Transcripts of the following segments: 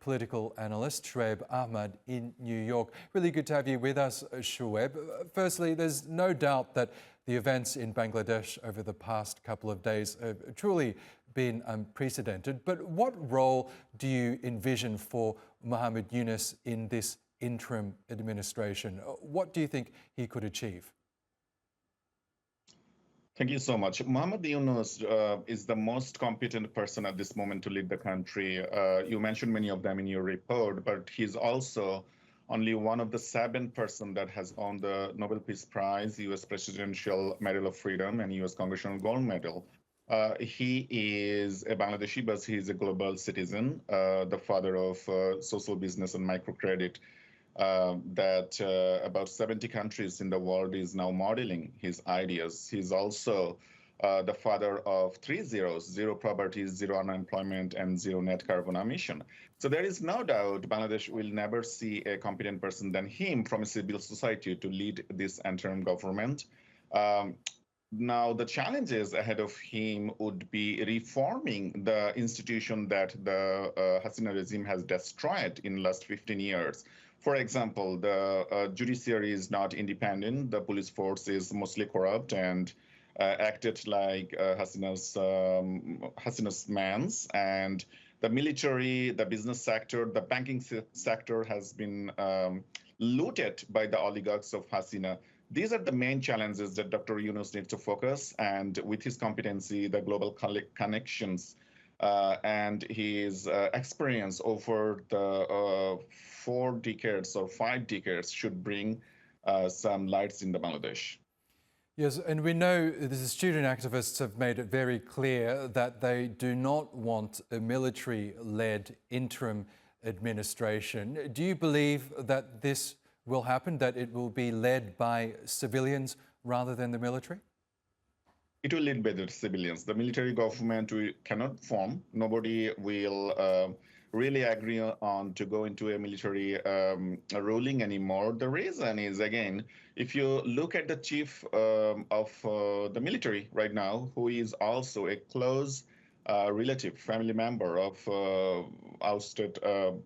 political analyst, Shoaib Ahamed in New York. Really good to have you with us, Shoaib. Firstly, there's no doubt that the events in Bangladesh over the past couple of days have truly been unprecedented. But what role do you envision for Muhammad Yunus in this interim administration? What do you think he could achieve? Thank you so much. Muhammad Yunus is the most competent person at this moment to lead the country. You mentioned many of them in your report, but he's also only one of the 7 persons that has won the Nobel Peace Prize, U.S. Presidential Medal of Freedom, and U.S. Congressional Gold Medal. He is a Bangladeshi, but he is a global citizen, the father of social business and microcredit that about 70 countries in the world is now modeling his ideas. He's also the father of 3 zeros: zero poverty, zero unemployment, and zero net carbon emission. So there is no doubt Bangladesh will never see a competent person than him from a civil society to lead this interim government. Now, the challenges ahead of him would be reforming the institution that the Hasina regime has destroyed in the last 15 years. For example, the judiciary is not independent. The police force is mostly corrupt and acted like Hasina's mans. And the military, the business sector, the banking sector has been looted by the oligarchs of Hasina. These are the main challenges that Dr. Yunus needs to focus, and with his competency, the global connections, and his experience over the 4 decades or 5 decades should bring some lights in the Bangladesh. Yes, and we know the student activists have made it very clear that they do not want a military-led interim administration. Do you believe that this will happen, that it will be led by civilians rather than the military? It will lead by the civilians. The military government we cannot form. Nobody will really agree on to go into a military ruling anymore. The reason is, again, if you look at the chief of the military right now, who is also a close relative, family member of ousted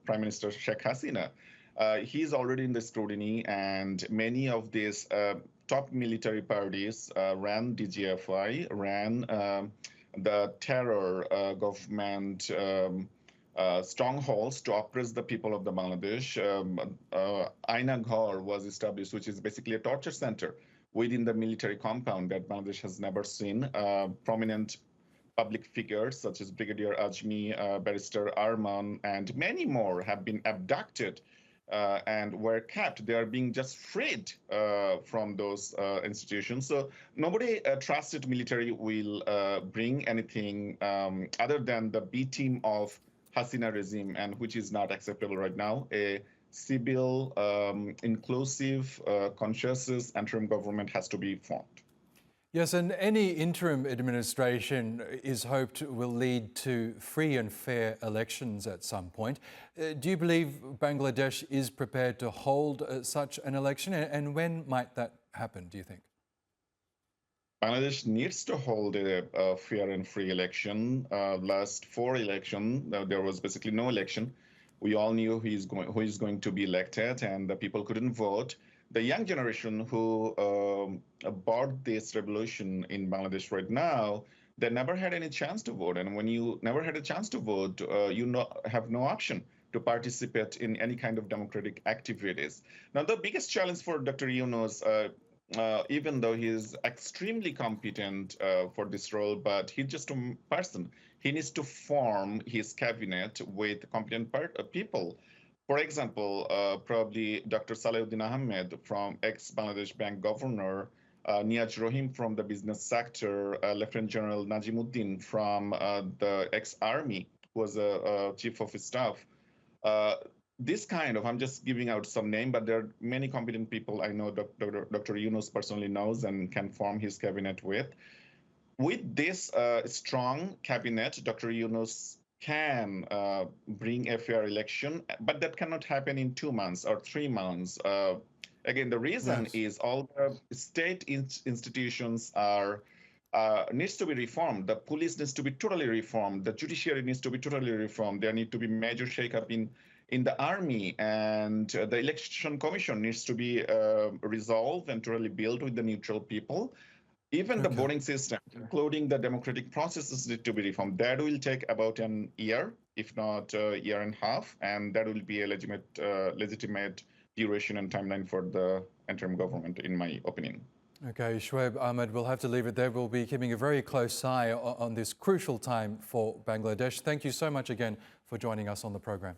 Prime Minister Sheikh Hasina, he's already in the scrutiny, and many of these top military parties ran DGFI, ran the terror government strongholds to oppress the people of the Bangladesh. Aina Ghar was established, which is basically a torture center within the military compound that Bangladesh has never seen. Prominent public figures such as Brigadier Ajmi, Barrister Arman, and many more have been abducted and were kept. They are being just freed from those institutions. So nobody trusted military will bring anything other than the B team of Hasina regime, and which is not acceptable right now. A civil, inclusive, conscious interim government has to be formed. Yes, and any interim administration is hoped will lead to free and fair elections at some point. Do you believe Bangladesh is prepared to hold such an election, and when might that happen, do you think? Bangladesh needs to hold a fair and free election. Last 4 elections, there was basically no election. We all knew who is going to be elected, and the people couldn't vote. The young generation who bought this revolution in Bangladesh right now, they never had any chance to vote. And when you never had a chance to vote, you have no option to participate in any kind of democratic activities. Now, the biggest challenge for Dr. Yunus, even though he is extremely competent for this role, but he's just a person. He needs to form his cabinet with competent people. For example, probably Dr. Salahuddin Ahmed from ex-Bangladesh Bank Governor, Niaz Rohim from the business sector, Lieutenant General Najimuddin from the ex-army, who was a chief of staff. This kind of, I'm just giving out some name, but there are many competent people I know Dr. Yunus personally knows and can form his cabinet with. With this strong cabinet, Dr. Yunus can bring a fair election, but that cannot happen in 2 months or 3 months. Again, the reason is all the state institutions are needs to be reformed. The police needs to be totally reformed. The judiciary needs to be totally reformed. There need to be major shake-up in the army, and the election commission needs to be resolved and totally built with the neutral people. Even the voting system, including the democratic processes, need to be reformed. That will take about an year, if not a year and a half, and that will be a legitimate duration and timeline for the interim government, in my opinion. Okay, Shoaib Ahamed, we'll have to leave it there. We'll be keeping a very close eye on this crucial time for Bangladesh. Thank you so much again for joining us on the program.